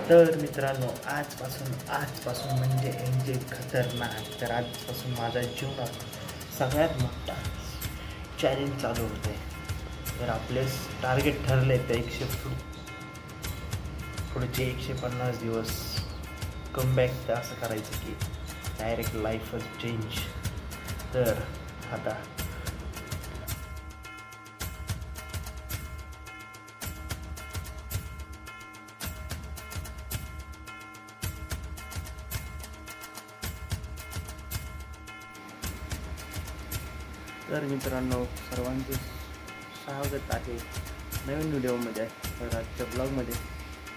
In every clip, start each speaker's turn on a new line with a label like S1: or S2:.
S1: तर मित्रांनो आजपासून म्हणजे खतरनाक. तर आजपासून माझ्या जीवनात सगळ्यात मोठा चॅलेंज चालू होत आहे. तर आपले टार्गेट ठरले तर पुढचे 150 दिवस कमबॅक असं करायचं की डायरेक्ट लाईफच चेंज. तर आता मित्रांनो सर्वांचे स्वागत आहे नवीन व्हिडिओमध्ये. तर आजच्या ब्लॉगमध्ये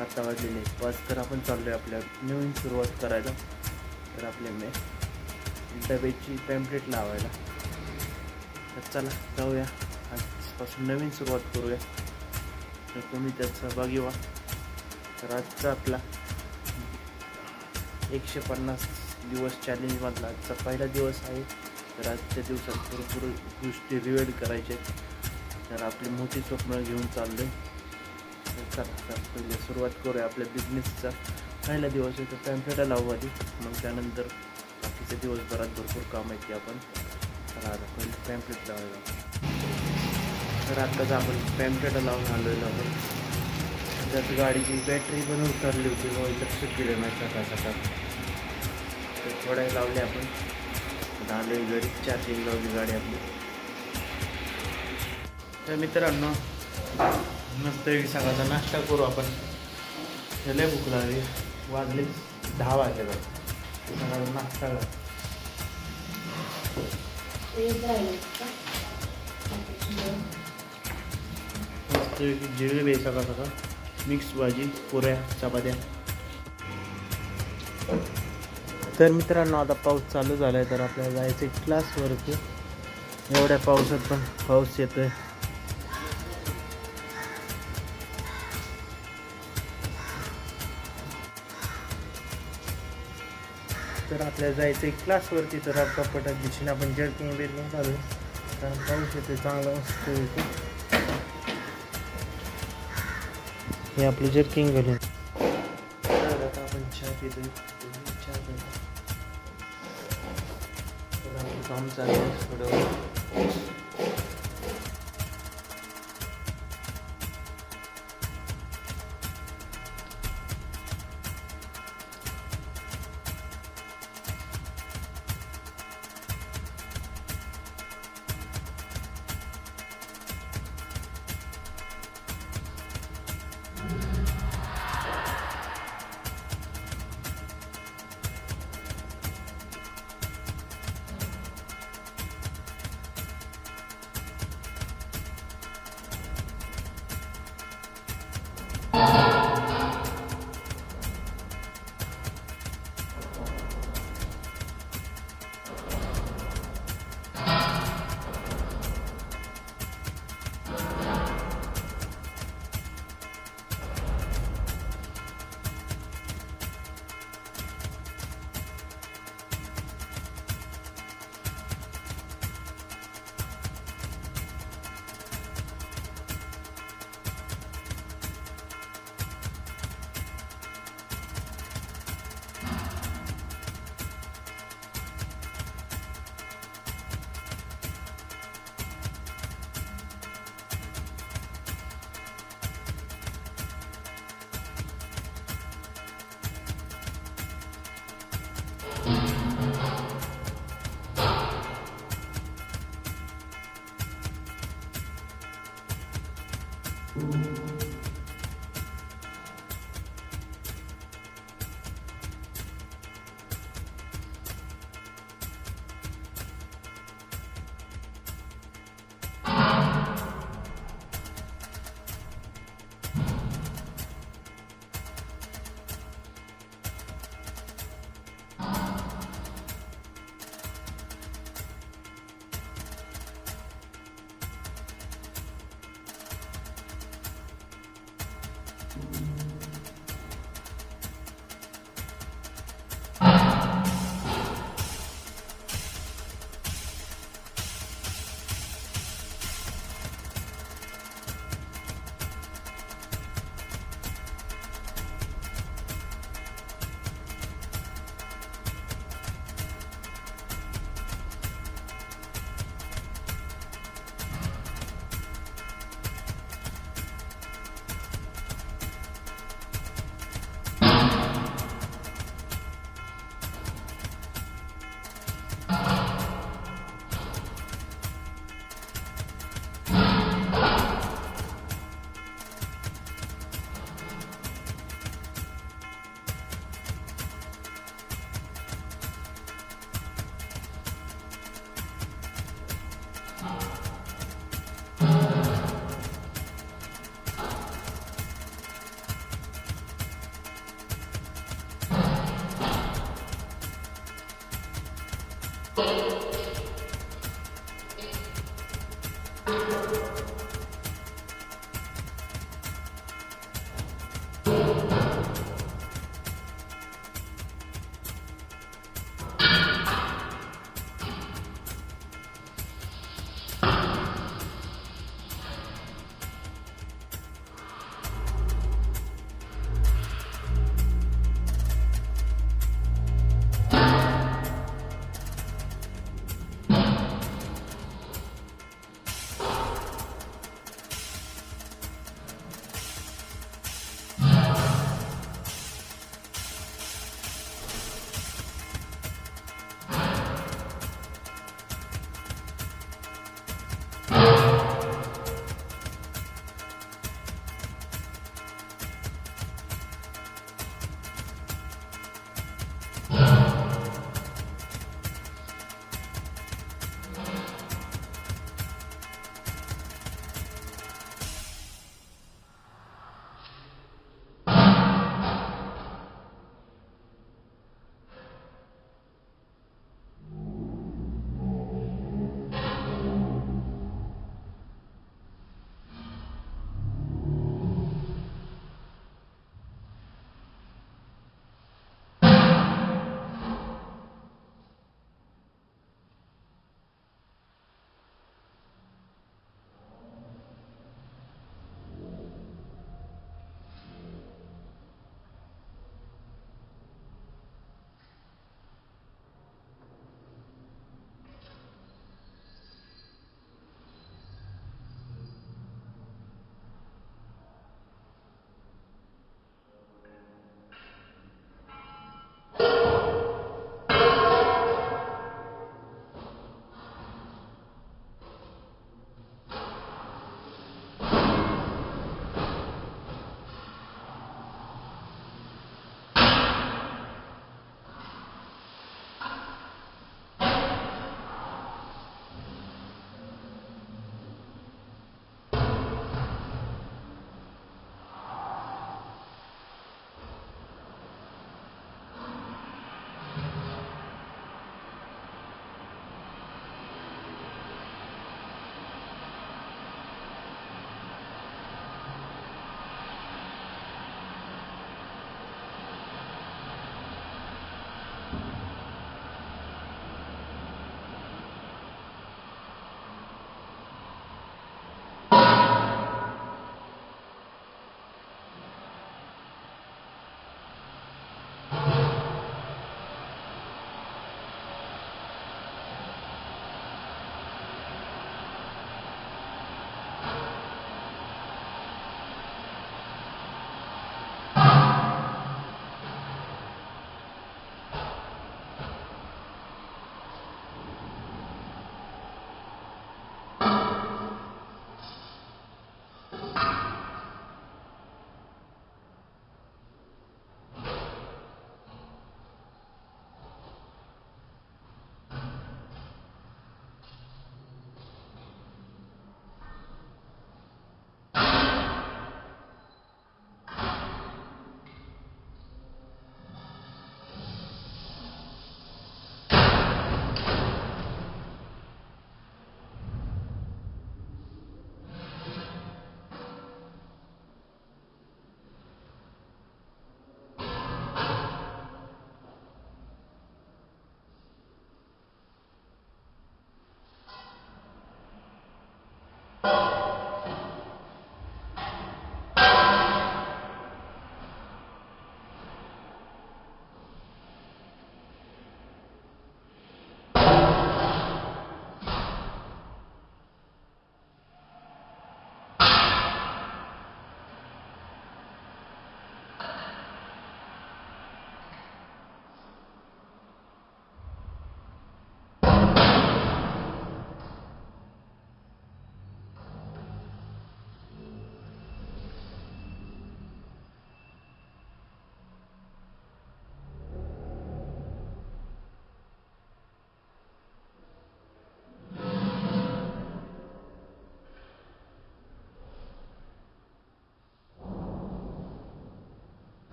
S1: आत्ता वाजलेले 5 तर आपण चाललो आहे आपल्या नवीन सुरुवात करायला. तर आपल्या डब्याची पॅम्पलेट लावायला. तर चला जाऊया, आजपासून नवीन सुरुवात करूया. तर तुम्ही त्यात सहभागी व्हा. तर आजचा आपला 150 दिवस चॅलेंजमधला आजचा पहिला दिवस आहे. तर आजच्या दिवसात भरपूर गोष्टी रिवेल करायचे. तर आपली मोठी स्वप्न घेऊन चालले. तर पहिले सुरुवात करूया आपल्या बिझनेसचा. पहिला दिवस आहे तर पॅम्पलेटा लावू आधी, मग त्यानंतर बाकीच्या दिवसभरात भरपूर काम आहेत की आपण. तर आता पहिले पॅम्पलेट लावायला. तर आत्ताच आपण पॅम्पलेटा लावून आलेलो आपण. त्यात गाडीची बॅटरी पण उतरली होती, मग लक्षात दिलं नाही सकाळ. तर थोड्या लावले आपण. आलो घरी, चार्जिंग लावली गाडी आपली. तर मित्रांनो मस्त सकाळचा नाश्ता करू आपण. लय भूक लागली, वाजले 10 वाजले. सकाळचा नाश्ता मस्त जिलेबी सकाळ मिक्स भाजी, पुऱ्या, चपात्या. तर मित्रांनो आता पाऊस चालू झाला आहे. तर आपल्याला जायचं आहे क्लासवरती. एवढ्या पावसात पण पाऊस येतोय. तर आपल्याला जायचं आहे क्लासवरती. तर आता पटाक दिवशी आपण जर्किंग चालू आहे, कारण पाऊस येतोय चांगला मस्त येतो. हे आपलं जर्किंग घालून. तर आता आपण चहा पितोय. काम चालू आहे थोडं.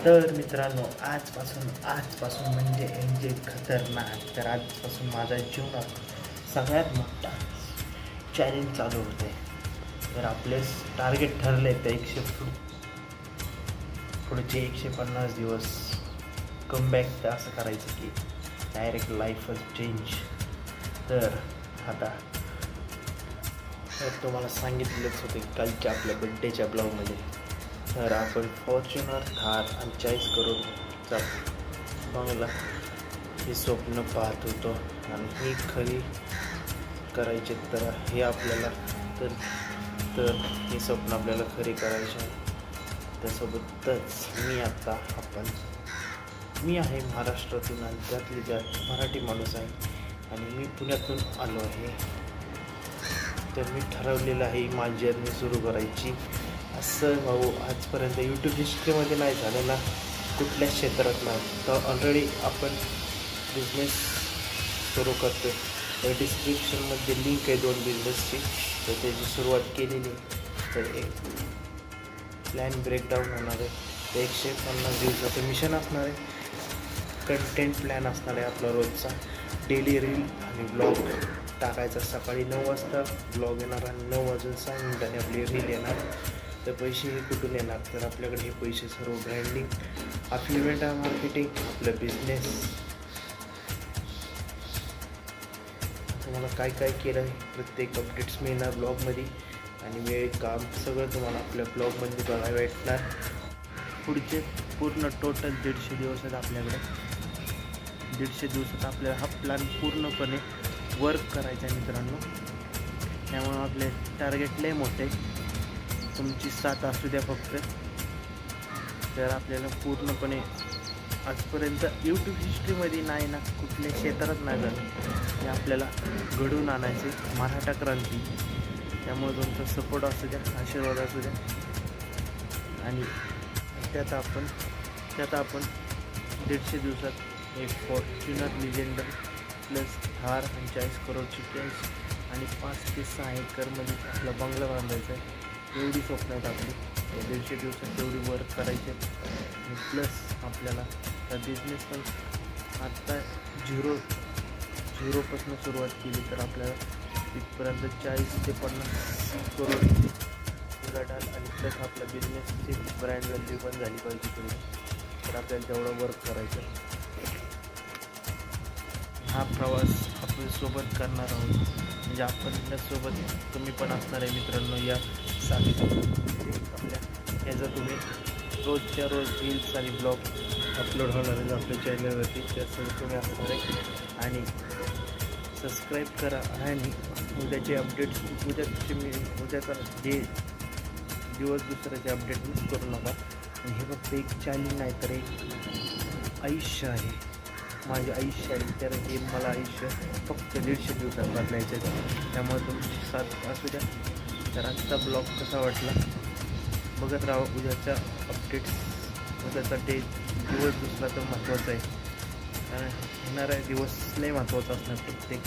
S1: तर मित्रांनो आजपासून म्हणजे खतरनाक. तर आजपासून माझ्या जीवनात सगळ्यात मोठा चॅलेंज चालू होते. तर आपले टार्गेट ठरले तर पुढचे 150 दिवस कमबॅक असं करायचं की डायरेक्ट लाईफच चेंज. तर आता तुम्हाला सांगितलंच होतं की कालच्या आपल्या बड्डेच्या ब्लॉगमध्ये. तर आपण फॉर्च्युनर थार आणि 40 करोडचा बंगला हे स्वप्न पाहत होतो आणि हे खरी करायचे. तर हे आपल्याला तर हे स्वप्न आपल्याला खरी करायचे आहे. त्यासोबतच मी आहे महाराष्ट्रातून आणि त्यातली त्यात मराठी माणूस आहे आणि मी पुण्यातून आलो आहे. तर मी ठरवलेलं आहे माझी जर्नी सुरू करायची. असं भाऊ आजपर्यंत यूट्यूब हिस्ट्रीमध्ये नाही झालं ना, कुठल्याच क्षेत्रात नाही. तर ऑलरेडी आपण बिझनेस सुरू करतो. तर डिस्क्रिप्शनमध्ये लिंक आहे 2 बिझनेसची. तर त्याची सुरुवात केलेली. तर एक प्लॅन ब्रेकडाऊन होणार आहे. तर 150 दिवसाचं मिशन असणार आहे. कंटेंट प्लॅन असणार आहे आपला रोजचा. डेली रील आणि ब्लॉग टाकायचा. सकाळी 9 वाजता ब्लॉग येणार आणि 9 वाजून 6 मिनिटांनी आपली रील येणार. तर पैसे हे कुठून येणार? तर आपल्याकडे हे पैसे सर्व ब्रँडिंग, अफिलिएट मार्केटिंग, आपलं बिझनेस. तुम्हाला काय काय केलं आहे प्रत्येक अपडेट्स मिळणार ब्लॉगमध्ये आणि वेळ काम सगळं तुम्हाला आपल्या ब्लॉगमध्ये बघायला भेटणार. पुढचे पूर्ण टोटल 150 दिवस आहेत आपल्याकडे. 150 दिवसात आपल्याला हा प्लॅन पूर्णपणे वर्क करायचा आहे मित्रांनो. त्यामुळे आपले टार्गेट लय मोठे. तुमची साथ असू द्या फक्त. तर आपल्याला पूर्णपणे आजपर्यंत यूट्यूब हिस्ट्रीमध्ये नाही ना, कुठल्या क्षेत्रात नाही झालं. हे आपल्याला घडवून आणायचे. मराठा क्रांती. त्यामुळे तुमचा सपोर्ट असू द्या, आशीर्वाद असू द्या. आणि त्यात आपण 150 दिवसात एक फॉर्च्युनर लिजेंडर प्लस थार आणि 40 करोडची कॅश आणि 5 ते 6 एकरमध्ये आपला बंगला बांधायचा आहे. एवढी स्वप्न आहेत आपली. 150 दिवसात तेवढी वर्क करायचे. आणि प्लस आपल्याला त्या बिझनेस पण आत्ता झिरोपासून सुरुवात केली तर आपल्याला तिथपर्यंत 40 ते 50 करोड उलाढाल आणि प्लस आपल्या बिझनेसची ब्रँड व्हॅल्यू पण झाली पाहिजे पुढे. तर आपल्याला तेवढं वर्क करायचं. हा प्रवास आपण सोबत करणार आहोत. म्हणजे आपण सोबत कमी पण असणार आहे मित्रांनो. या साथीत आपल्या ह्याचं तुम्ही रोजच्या रोज रील्स आणि ब्लॉग अपलोड होणार आहे आपल्या चॅनलवरती. त्यासोबत तुम्ही असणार आहे. आणि सबस्क्राईब करा आणि उद्याचे अपडेट्स उद्याचा जे दिवस दुसऱ्याचे अपडेट मिस करू नका. आणि हे फक्त एक चॅलेंज नाही तर एक आयुष्य आहे. माझे आयुष्य आहे. तर हे मला आयुष्य फक्त 150 दिवसात बदलायचं आहे. त्यामुळे तुमची साथ असू द्या. तर आजचा ब्लॉग कसा वाटला बघत राहा. उद्याच्या अपडेट्स, उद्याचा दिवस दुसरा तर महत्त्वाचा आहे. कारण येणारा दिवस लय महत्त्वाचा असणार प्रत्येक